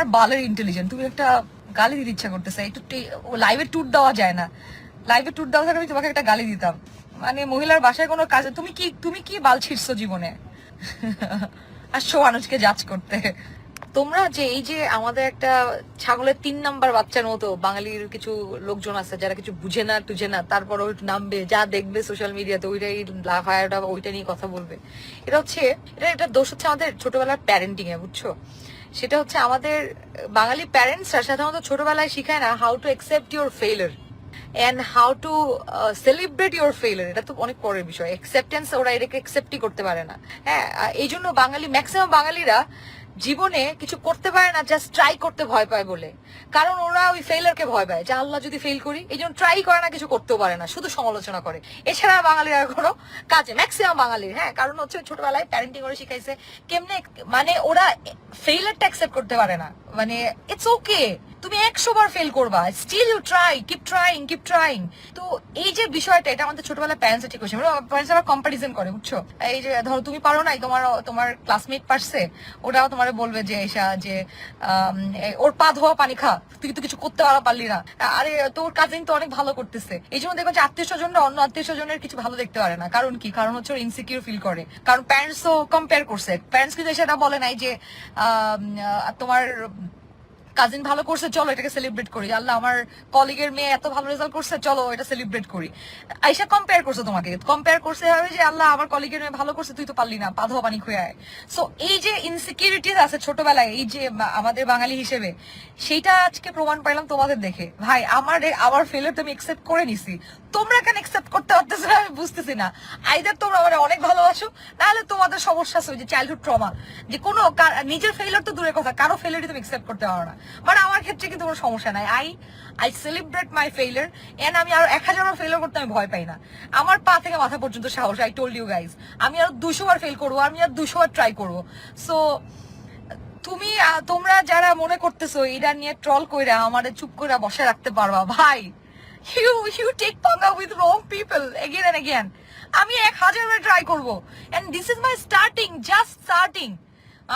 আমার বালের ইন্টেলিজেন্ট, তুমি একটা গালি দিতে ইচ্ছা করতেছে, একটু লাইভে ট্যুর দেওয়া যায় না? লাইভে ট্যুর দেওয়া থাকলে আমি তোমাকে একটা গালি দিতাম। মানে মহিলার বাসায় কোনো কাজে তুমি কি বাল ছিড়ছো জীবনে? আসছো মানুষকে জাজ করতে। তোমরা যে এই যে আমাদের একটা ছাগলের 3 নাম্বার বাচ্চার মতো বাঙালির কিছু লোকজন আছে যারা কিছু বুঝে না টুঝে না, তারপর ওই নামবে, যা দেখবে সোশ্যাল মিডিয়াতে ওইটাই লাফায়, ওইটা নিয়ে কথা বলবে। এটা হচ্ছে এটা দোষ হচ্ছে আমাদের ছোটবেলার প্যারেন্টিং এ, বুঝছো? সেটা হচ্ছে আমাদের বাঙালি প্যারেন্টসরা সাধারণত ছোটবেলায় শিখায় না how to accept your failure and how to celebrate your failure. এটা তো অনেক পরের বিষয়। অ্যাকসেপ্টেন্স ওরা এটাকে অ্যাকসেপ্টই করতে পারে না। হ্যাঁ, এই জন্য বাঙালি ম্যাক্সিমাম বাঙালিরা জীবনে কিছু করতে পারে না, জাস্ট ট্রাই করতে ভয় পায় বলে। কারণ ওরা ওই ফেইলারকে ভয় পায় যে আল্লাহ যদি ফেল করি, এই জন্য ট্রাই করে না, কিছু করতেও পারে না, শুধু সমালোচনা করে। এছাড়া বাঙালিরা কোনো কাজে ম্যাক্সিমাম বাঙালির, হ্যাঁ, কারণ হচ্ছে ছোটবেলায় প্যারেন্টিং করে শিখাইছে কেমনে, মানে ওরা ফেইলারটা অ্যাকসেপ্ট করতে পারে না। মানে ইটস ওকে, তুমি 100 বার ফেল করবা, still you try, keep trying. তো এই যে বিষয়টা, এটা আমাদের ছোটবেলায় প্যারেন্টস ঠিক করছে। প্যারেন্টস আবার কম্পারিজন করে, বুঝছো? এই যে ধরো তুমি পারো নাই, তোমার ক্লাসমেট পারছে, ওটাও তোমার বলবে যে এসা যে ওর পা ধোয়া পানি খা, তুই তো কিছু করতে পারলি না, আরে তোর কাজিন তো অনেক ভালো করতেছে। এই জন্য দেখো যে আত্মীয় স্বজনরা অন্য আত্মীয় স্বজনের কিছু ভালো দেখতে পারে না। কারণ কি? কারণ হচ্ছে ওর ইনসিকিউর ফিল করে। কারণ প্যারেন্টস তো কম্পেয়ার করছে। প্যারেন্টস কিন্তু সেটা বলে নাই যে তোমার কাজিন ভালো করছে, চলো এটাকে সেলিব্রেট করি, আল্লাহ আমার কলিগের মেয়ে এত ভালো রেজাল্ট করছে, চলো এটা সেলিব্রেট করি। আইসা কম্পেয়ার করছে, তোমাকে কম্পেয়ার করছে হবে যে আল্লাহ আমার কলিগের মেয়ে ভালো করছে, তুই তো পারলি না, পা ধোয়া পানি খুঁয়ে আয়। সো এই যে ইনসিকিউরিটিস আছে ছোটবেলায়, এই যে আমাদের বাঙালি হিসেবে, সেইটা আজকে প্রমাণ পাইলাম তোমাদের দেখে। ভাই আমার ফেলিয়ার তো আমি একসেপ্ট করে নিছি, তোমরা কেন একসেপ্ট করতে পারতেছো না আমি বুঝতেছি না। আইদার তোমরা আমার অনেক ভালোবাসো, নাহলে তোমাদের সমস্যা আছে ওই যে চাইল্ডহুড ট্রমা, যে কোনো নিজের ফেলিয়ার তো দূরের কথা, কারো ফেলিয়ারই তুমি একসেপ্ট করতে পারো না। মানে আমার ক্ষেত্রে কিন্তু কোনো সমস্যা নাই। I celebrate my failure and আমি আরো 1000 ফেইলার করতে আমি ভয় পাই না। আমার পা থেকে মাথা পর্যন্ত সাহস। আই টোল্ড ইউ গাইজ, আমি আরো 200 বার ফেল করবো, আমি আর 200 বার ট্রাই করবো। সো তোমরা যারা মনে করতেছো এটা নিয়ে ট্রল কইরা আমাদের চুপ করে বসে রাখতে পারবা, ভাই, you take panga with wrong people again and again. আমি 1000 বার ট্রাই করবো, and this is my just starting.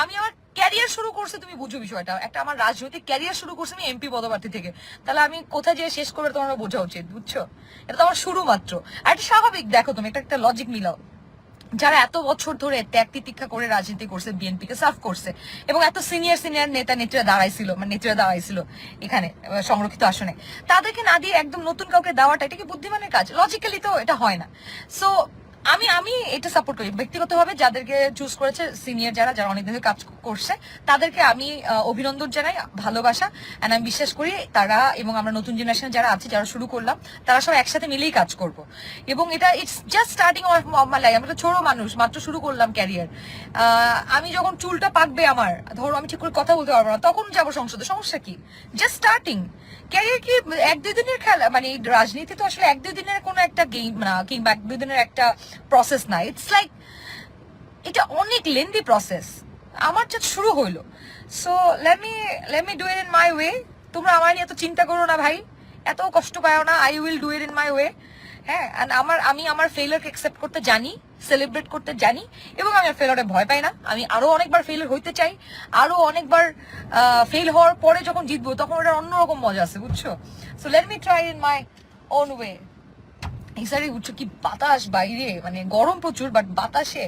আমি আমার ক্যারিয়ার শুরু করছে, তুমি বুঝো বিষয়টা, একটা আমার রাজনৈতিক ক্যারিয়ার শুরু করছে আমি এমপি পদপ্রার্থী থেকে। তাহলে আমি কোথায় যেয়ে শেষ করবে তোমার বোঝা উচিত, বুঝছো? এটা তো আমার শুরু মাত্র। আর এটা স্বাভাবিক, দেখো তুমি একটা লজিক মিলাও। যারা এত বছর ধরে ত্যাগ তিতিক্ষা করে রাজনীতি করছে, বিএনপি কে সার্ভ করছে, এবং এত সিনিয়র নেত্রীরা দাঁড়াইছিল এখানে সংরক্ষিত আসনে, তাদেরকে না দিয়ে একদম নতুন কাউকে দেওয়াটা, এটা কি বুদ্ধিমানের কাজ? লজিক্যালি তো এটা হয় না। সো আমি এটা সাপোর্ট করি ব্যক্তিগতভাবে, যাদেরকে চুজ করেছে সিনিয়র যারা অনেক দিন কাজ করছে, তাদেরকে আমি অভিনন্দন জানাই, ভালোবাসা, এন্ড আমি বিশ্বাস করি তারা এবং আমরা নতুন জেনারেশন যারা আছে, যারা শুরু করলাম, তারা সব একসাথে মিলেই কাজ করব। এবং এটা it's just starting of my life. আমি তো ছোট মানুষ, মাত্র শুরু করলাম ক্যারিয়ার। আমি যখন চুলটা পাকবে আমার, ধরো আমি ঠিক করে কথা বলতে পারবো না, তখন যাবো সংসদে, সমস্যা কি? জাস্ট স্টার্টিং ক্যারিয়ার কি 1-2 দিনের খেলা? মানে রাজনীতি তো আসলে 1-2 দিনের কোনো একটা গেম না, কিংবা 1-2 দিনের একটা প্রসেস না। ইটস লাইক এটা অনেক লেন্দি প্রসেস। আমার জাস্ট শুরু হইলো। So let me do it in my way. তোমরা আমার নিয়ে এত চিন্তা করো না ভাই, এত কষ্ট পাও না। I will do it in my way. হ্যাঁ, আমি আমার ফেলিয়ারকে অ্যাকসেপ্ট করতে জানি, সেলিব্রেট করতে জানি, এবং আমি ফেলিয়ারে ভয় পাই না। আমি আরো অনেকবার ফেলিয়ার হইতে চাই, আরো অনেকবার ফেল হওয়ার পরে যখন জিতবো তখন ওটার অন্যরকম মজা আছে, বুঝছো? So let me try in my own way. এই সাইডে বুঝছো কি বাতাস বাইরে, মানে গরম প্রচুর, বাট বাতাসে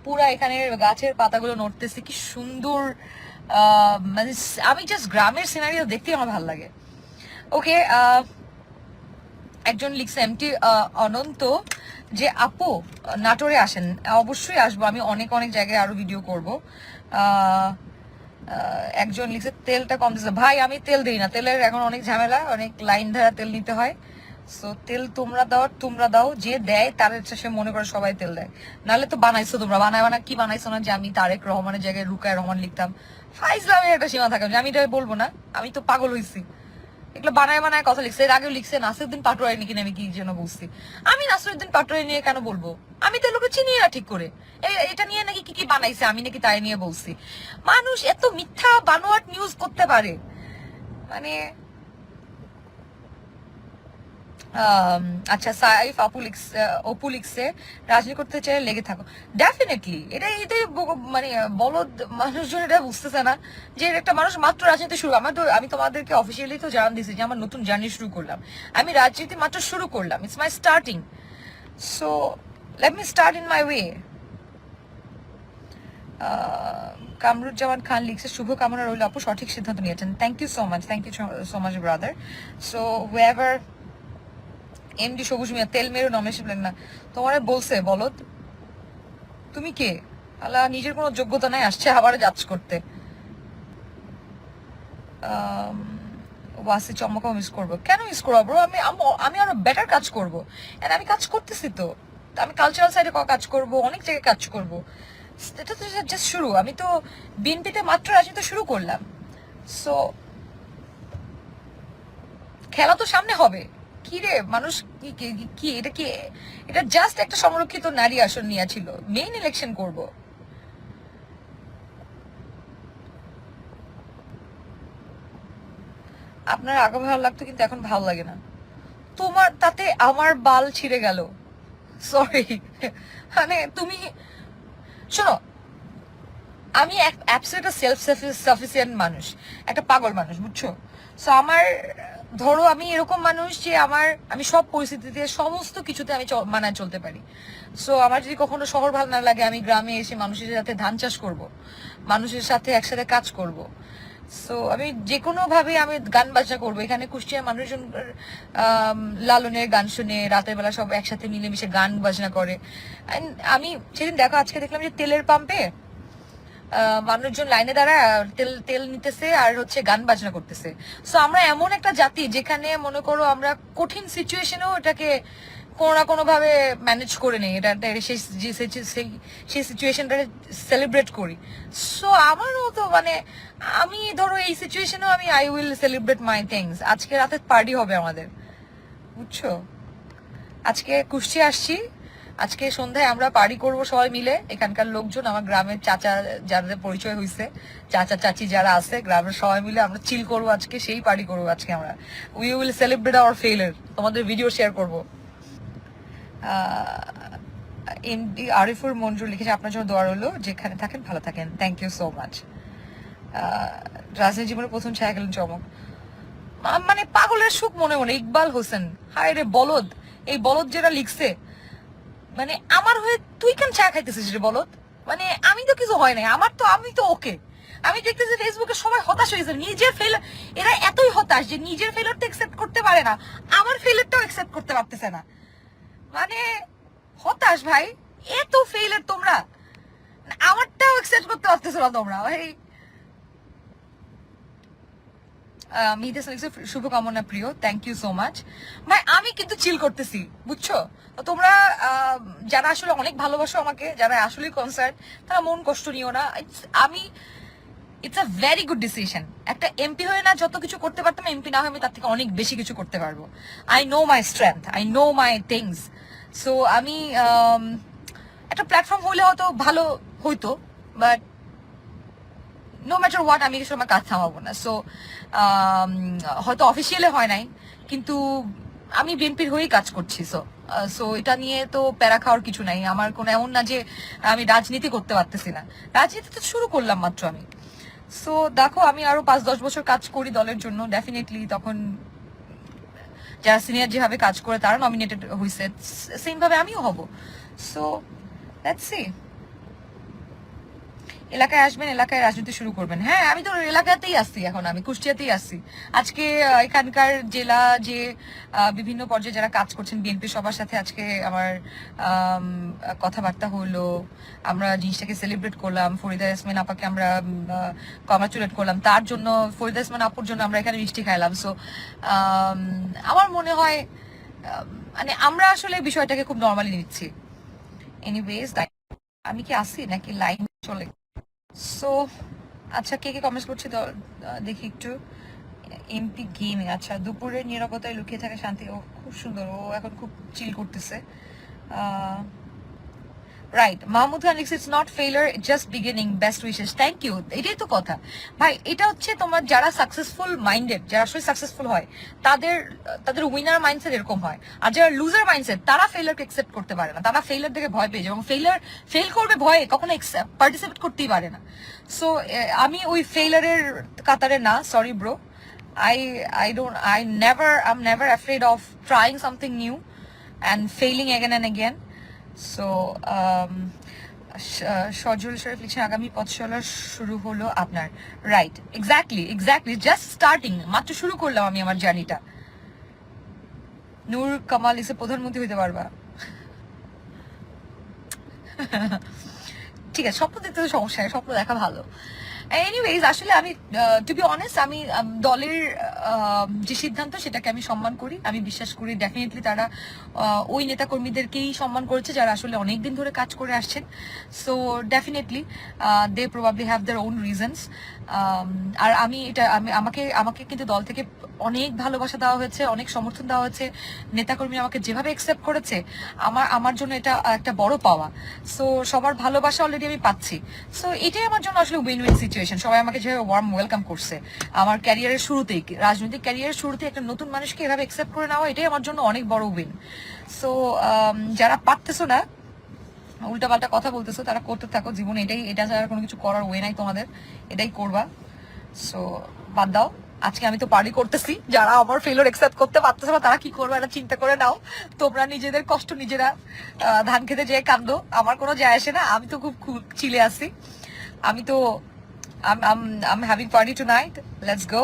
পুরা এখানে গাছের পাতাগুলো নড়তেছে, কি সুন্দর। মানে আমি জাস্ট গ্রামের সিনারিও দেখতে আমার ভালো লাগে। ওকে, একজন লিখছে এমটি অনন্ত যে আপু নাটোরে আসেন। অবশ্যই আসবো, আমি অনেক জায়গায় আরো ভিডিও করব। একজন লিখছে তেলটা কম দিচ্ছে। ভাই আমি তেল দিই না, তেলের এখন অনেক ঝামেলা, অনেক লাইন ধারা তেল নিতে হয়। সো তেল তোমরা দাও, যে দেয় তার সে মনে করে সবাই তেল দেয়। নাহলে তো বানাইছো তোমরা, বানায় কি বানাইছো না যে আমি তারেক রহমানের জায়গায় রুকায় রহমান লিখতাম। ফাইজলামের একটা সীমা থাকে, আমি এটা বলবো না, আমি তো পাগল হয়েছি। এগুলো বানায় কথা লিখছে। এর আগেও লিখছে নাসিরউদ্দিন পাটোয়ারি নাকি, আমি কি যেন বলছি। আমি নাসিরউদ্দিন পাটোয়ারি নিয়ে কেন বলবো? আমি তো লোকে চিনি না ঠিক করে। এটা নিয়ে নাকি কি বানাইছে, আমি নাকি তাই নিয়ে বলছি। মানুষ এত মিথ্যা বানোয়াট নিউজ করতে পারে, মানে আম, আচ্ছা সাইফ অপু লিখছে রাজনীতি করতে চাইলে লেগে থাকো। ডেফিনেটলি এটাই মানে বলদ মানুষজন এটা বুঝতেছে না যে একটা মানুষ মাত্র রাজনীতি শুরু। আমি তোমাদেরকে অফিসিয়ালি তো জানান দিছি যে আমার নতুন জার্নি শুরু করলাম, আমি রাজনীতি মাত্র শুরু করলাম, it's my starting. So let me start in my way. Kamruzzaman Khan লিখছে শুভ কামনা রইল আপু, সঠিক সিদ্ধান্ত নিয়েছেন। Thank you so much, thank you so much brother. So whoever MD Sabuj Mia তেল মেরু নমেশ বলেন না, তোমারে বলছে বলদ, তুমি কে? আল্লাহ নিজের কোনো যোগ্যতা নাই, আসছে আবার জাজ করতে। আম, ওয়াসি চমকাও মিস করবো, কেন মিস করবো ব্রো? আমি আরো বেটার কাজ করবো, এন্ড আমি কাজ করতেছি তো। আমি কালচারাল সাইডে কাজ করব, অনেক জায়গায় কাজ করব। এটা তো জাস্ট শুরু, আমি তো বিএনপিতে মাত্র রাজনীতি শুরু করলাম। সো খেলা তো সামনে হবে। কি রে মানুষ, কি কি কি এটা কি? এটা জাস্ট একটা সংরক্ষিত নারী আসন নিয়ে ছিল, মেইন ইলেকশন করব। আপনার আগে ভালো লাগতো কিন্তু এখন ভালো লাগে না, তোমার তাতে আমার বাল ছিঁড়ে গেল। সরি, মানে তুমি শোনো, আমি অ্যাবসলিউট সেলফ সাফিসিয়েন্ট মানুষ, একটা পাগল মানুষ, বুঝছো? সো আমার, ধরো আমি এরকম মানুষ যে আমি সব পরিস্থিতিতে সমস্ত কিছুতে আমি মানায় চলতে পারি। সো আমার যদি কখনো শহর ভালো না লাগে, আমি গ্রামে এসে মানুষের সাথে ধান চাষ করব, মানুষের সাথে একসাথে কাজ করব। সো আমি যে কোনো ভাবে আমি গান বাজনা করবো। এখানে কুষ্টিয়ার মানুষজন লালনের গান শুনে রাতের বেলা সব একসাথে মিলেমিশে গান বাজনা করে। And আমি সেদিন দেখো, আজকে দেখলাম যে তেলের পাম্পে মানুষজন লাইনে দাঁড়ায় তেল তেল নিতেছে আর হচ্ছে গান বাজনা করতেছে। সো আমরা এমন একটা জাতি যেখানে মনে করো আমরা কঠিন সিচুয়েশনেও এটাকে কোনো না কোনো ভাবে ম্যানেজ করে নেই, এটা সেই সিচুয়েশনটা সেলিব্রেট করি। সো আমারও তো মানে, আমি ধরো এই সিচুয়েশনেও I will celebrate my things. আজকে রাতে পার্টি হবে আমাদের, বুঝছো? আজকে কুষ্টিয়া আসছি, আজকে সন্ধ্যায় আমরা পার্টি করব সবাই মিলে। এখানকার লোকজন, আমার গ্রামের চাচা যাদের পরিচয় হয়েছে, চাচা চাচি যারা আছে গ্রামের, সবাই মিলে আমরা চিল করবো আজকে, সেই পার্টি করবো আজকে আমরা। We will celebrate our failure, তোমাদের ভিডিও শেয়ার করবো। এমডি আরিফুর মঞ্জুর লিখেছে আপনার জন্য দোয়া রইলো, যেখানে থাকেন ভালো থাকেন। Thank you so much. রাজনীতি জীবনের প্রথম ছায়া গেলেন চমক, মানে পাগলের সুখ মনে মনে। ইকবাল হোসেন, হায় রে বলদ, এই বলদ যেটা লিখছে, মানে আমার হয়ে তুই কেন চা খাইতেছিস রে বলত? মানে আমি তো কিছু হয় নাই, আমি তো ওকে। আমি দেখতেছি ফেসবুকে সবাই হতাশ হয়েছে, নিজের ফেলার, এরা এতই হতাশ যে নিজের ফেলারটা একসেপ্ট করতে পারে না, আমার ফেলারটাও একসেপ্ট করতে পারতেছে না। মানে হতাশ ভাই, এত ফেইলার তোমরা, আমারটাও একসেপ্ট করতে পারতেছো না তোমরা ভাই। মিহিতে শুভকামনা প্রিয়, থ্যাংক ইউ সো মাচ ভাই। আমি কিন্তু চিল করতেছি, বুঝছো? তো তোমরা যারা আসলে অনেক ভালোবাসো আমাকে, যারা আসলে কনসার্ন, তারা মন কষ্ট নিও না। আমি, it's a very good decision. একটা এমপি হয়ে না যত কিছু করতে পারতাম, এমপি না হয়ে আমি তার থেকে অনেক বেশি কিছু করতে পারবো। I know my strength, I know my things. So আমি একটা প্ল্যাটফর্ম হলে হয়তো ভালো হইতো, বাট নো ম্যাটার হোয়াট, আমি সময় কাজ থামাবো না। সো হয়তো অফিসিয়ালে হয় নাই, কিন্তু আমি বিএনপির হয়েই কাজ করছি। সো সো এটা নিয়ে তো প্যারা খাওয়ার কিছু নাই আমার। কোনো এমন না যে আমি রাজনীতি করতে পারতেছি না, রাজনীতি তো শুরু করলাম মাত্র আমি। সো দেখো, আমি আরো 5-10 বছর কাজ করি দলের জন্য, ডেফিনেটলি তখন যারা সিনিয়র যেভাবে কাজ করে তারা নমিনেটেড হয়েছে, সেম ভাবে আমিও হব। So let's see. এলাকায় আসবেন, এলাকায় রাজনীতি শুরু করবেন। হ্যাঁ, আমি তো এলাকাতেই আসছি, এখন আমি কুষ্টিয়াতেই আসছি। আজকে এখানকার জেলা যে বিভিন্ন পর্যায়ে যারা কাজ করছেন বিএনপি সবার সাথে আজকে আমার কথাবার্তা হলো, আমরা জিনিসটাকে সেলিব্রেট করলাম। ফরিদা ইয়াসমিন আপাকে আমরা কংগ্রাচুলেট করলাম, তার জন্য, ফরিদা ইয়াসমিন আপুর জন্য আমরা এখানে মিষ্টি খাইলাম। সো আমার মনে হয় মানে আমরা আসলে বিষয়টাকে খুব নর্মালি নিচ্ছি। এনিওয়েজ, আমি কি আসি নাকি লাইন চলে? সো আচ্ছা, কে কে কমেন্টস করছে দেখি একটু। এমপি গেমিং, আচ্ছা দুপুরের নীরবতায় লুকিয়ে থাকা শান্তি, ও খুব সুন্দর, ও এখন খুব চিল করতেছে। রাইট, মাহমুদ খান লিখছে, it's not failure, just beginning, best wishes. Thank you. এটাই তো কথা ভাই, এটা হচ্ছে তোমার যারা সাকসেসফুল মাইন্ডেড, যারা আসলে সাকসেসফুল হয়, তাদের তাদের উইনার মাইন্ডসেট এরকম হয়। আর যারা লুজার মাইন্ডসেট, তারা ফেইলারকে একসেপ্ট করতে পারে না, তারা ফেইলার দেখে ভয় পেয়ে যায় এবং ফেল করবে ভয়ে কখনো পার্টিসিপেট করতেই পারে না। সো আমি ওই ফেইলারের কাতারে না, sorry bro. I'm never afraid of trying something new and failing again and again. So সজল শরীফ লিখছেন, আগামী পথ চলা শুরু হলো আপনার। রাইট, এক্স্যাক্টলি, জাস্ট স্টার্টিং, মাত্র শুরু করলাম আমি আমার জার্নিটা। নূর কামাল লিখছে, প্রধানমন্ত্রী হইতে পারবা। ঠিক আছে, স্বপ্ন দেখতে তো সমস্যা নেই, স্বপ্ন দেখা ভালো। এনিওয়েজ, আসলে আমি টু বি অনেস্ট, আমি দলের যে সিদ্ধান্ত সেটাকে আমি সম্মান করি, আমি বিশ্বাস করি ডেফিনেটলি তারা ওই নেতা কর্মীদেরকেই সম্মান করেছে যারা আসলে অনেকদিন ধরে কাজ করে আসছেন। So definitely they probably have their own reasons. আর আমাকে কিন্তু দল থেকে অনেক ভালোবাসা দেওয়া হয়েছে, অনেক সমর্থন দেওয়া হয়েছে। নেতাকর্মী আমাকে যেভাবে অ্যাকসেপ্ট করেছে, আমার জন্য এটা একটা বড় পাওয়া। সো সবার ভালোবাসা অলরেডি আমি পাচ্ছি। সো এটাই আমার জন্য আসলে উইন উইন সিচুয়েশন। সবাই আমাকে যেভাবে ওয়ার্ম ওয়েলকাম করছে আমার ক্যারিয়ারের শুরুতেই, রাজনৈতিক ক্যারিয়ারের শুরুতেই একটা নতুন মানুষকে এভাবে অ্যাকসেপ্ট করে নেওয়া, এটাই আমার জন্য অনেক বড় উইন। সো যারা পারতেছো না, উল্টাপাল্টা কথা বলতেছো, তারা করতে থাকো জীবনে, এটা ছাড়া কোনো কিছু করার ওয়ে নাই তোমাদের, এটাই করবা। সো বাদ দাও, আজকে আমি তো পার্টি করতেছি। যারা আমার ফেলিওর অ্যাকসেপ্ট করতে পারতেছে না, তারা কি করবে এটা চিন্তা করে নাও। তোমরা নিজেদের কষ্ট নিজেরা ধান খেতে যেয়ে কান্দো, আমার কোনো যায় আসে না। আমি তো খুব চিলে আছি। আমি তো I'm having party tonight. Let's go.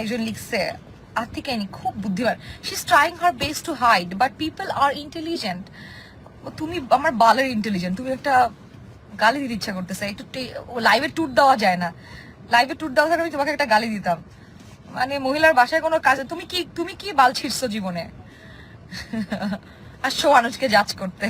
একজন লিখছে, আর্থিকাইনি খুব বুদ্ধিমান, she is trying her best to hide, but people are intelligent. তুমি আমার বালের ইন্টেলিজেন্ট, তুমি একটা গালি দিতে ইচ্ছা করতেছে। একটু লাইভে ট্যুর দেওয়া যায় না, লাইভে ট্যুর দেওয়া থাকলে আমি তোমাকে একটা গালি দিতাম। মানে মহিলার বাসায় কোনো কাজ, তুমি কি বাল ছিড়ছো জীবনে? আসছো মানুষকে জাজ করতে।